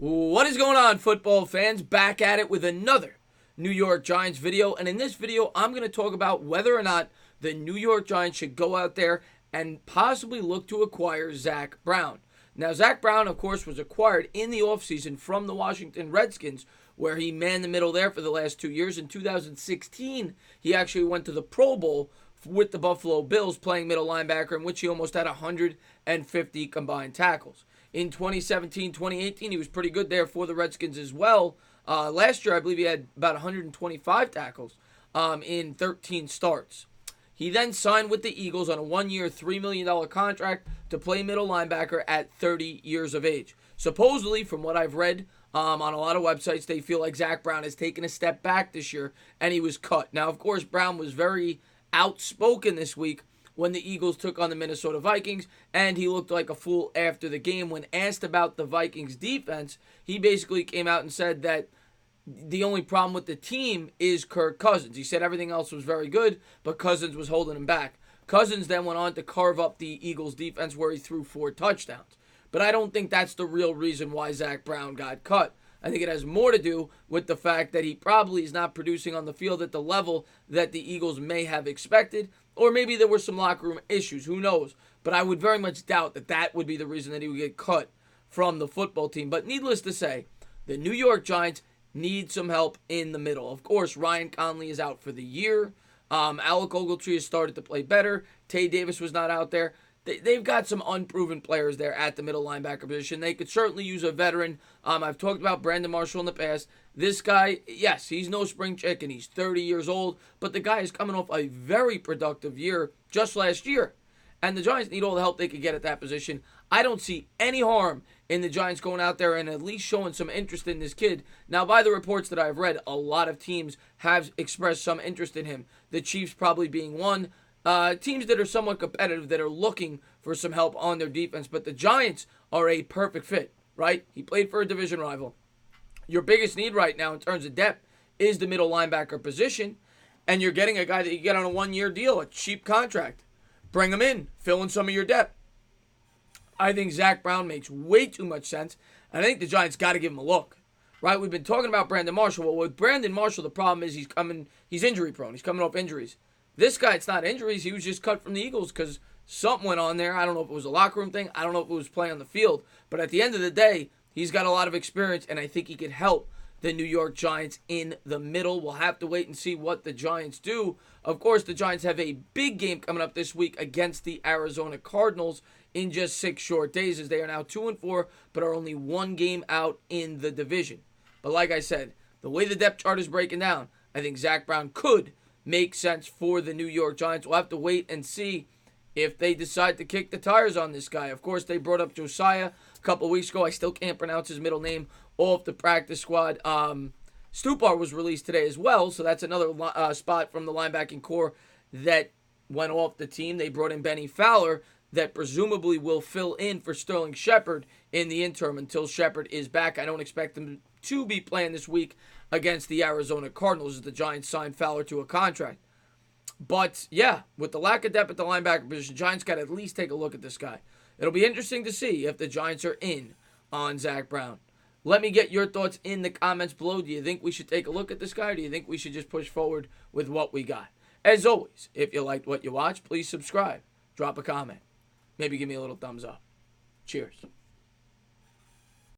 What is going on, football fans? Back at it with another New York Giants video. And in this video, I'm going to talk about whether or not the New York Giants should go out there and possibly look to acquire Zach Brown. Now, Zach Brown, of course, was acquired in the offseason from the Washington Redskins, where he manned the middle there for the last 2 years. In 2016, he actually went to the Pro Bowl with the Buffalo Bills playing middle linebacker, in which he almost had 150 combined tackles. In 2017-2018, he was pretty good there for the Redskins as well. Last year, I believe he had about 125 tackles in 13 starts. He then signed with the Eagles on a one-year, $3 million contract to play middle linebacker at 30 years of age. Supposedly, from what I've read on a lot of websites, they feel like Zach Brown has taken a step back this year, and he was cut. Now, of course, Brown was very outspoken this week when the Eagles took on the Minnesota Vikings, and he looked like a fool after the game. When asked about the Vikings defense, he basically came out and said that the only problem with the team is Kirk Cousins. He said everything else was very good, but Cousins was holding him back. Cousins then went on to carve up the Eagles defense where he threw 4 touchdowns. But I don't think that's the real reason why Zach Brown got cut. I think it has more to do with the fact that he probably is not producing on the field at the level that the Eagles may have expected, or maybe there were some locker room issues. Who knows? But I would very much doubt that that would be the reason that he would get cut from the football team. But needless to say, the New York Giants need some help in the middle. Of course, Ryan Conley is out for the year. Alec Ogletree has started to play better. Tay Davis was not out there. They've got some unproven players there at the middle linebacker position. They could certainly use a veteran. I've talked about Brandon Marshall in the past. This guy, yes, he's no spring chicken. He's 30 years old, but the guy is coming off a very productive year just last year. And the Giants need all the help they could get at that position. I don't see any harm in the Giants going out there and at least showing some interest in this kid. Now, by the reports that I've read, a lot of teams have expressed some interest in him. The Chiefs probably being one. Teams that are somewhat competitive that are looking for some help on their defense. But the Giants are a perfect fit, right? He played for a division rival. Your biggest need right now in terms of depth is the middle linebacker position. And you're getting a guy that you get on a one-year deal, a cheap contract. Bring him in, fill in some of your depth. I think Zach Brown makes way too much sense. And I think the Giants got to give him a look. Right? We've been talking about Brandon Marshall. Well, with Brandon Marshall, the problem is he's injury prone. He's coming off injuries. This guy, it's not injuries. He was just cut from the Eagles because something went on there. I don't know if it was a locker room thing. I don't know if it was playing on the field. But at the end of the day, he's got a lot of experience, and I think he could help the New York Giants in the middle. We'll have to wait and see what the Giants do. Of course, the Giants have a big game coming up this week against the Arizona Cardinals in just 6 short days, as they are now 2-4, but are only 1 game out in the division. But like I said, the way the depth chart is breaking down, I think Zach Brown could make sense for the New York Giants. We'll have to wait and see if they decide to kick the tires on this guy. Of course, they brought up Josiah a couple weeks ago. I still can't pronounce his middle name off the practice squad. Stupar was released today as well, so that's another spot from the linebacking core that went off the team. They brought in Benny Fowler that presumably will fill in for Sterling Shepard in the interim until Shepard is back. I don't expect him to be playing this week against the Arizona Cardinals as the Giants signed Fowler to a contract. But, yeah, with the lack of depth at the linebacker position, Giants got to at least take a look at this guy. It'll be interesting to see if the Giants are in on Zach Brown. Let me get your thoughts in the comments below. Do you think we should take a look at this guy, or do you think we should just push forward with what we got? As always, if you liked what you watched, please subscribe. Drop a comment. Maybe give me a little thumbs up. Cheers.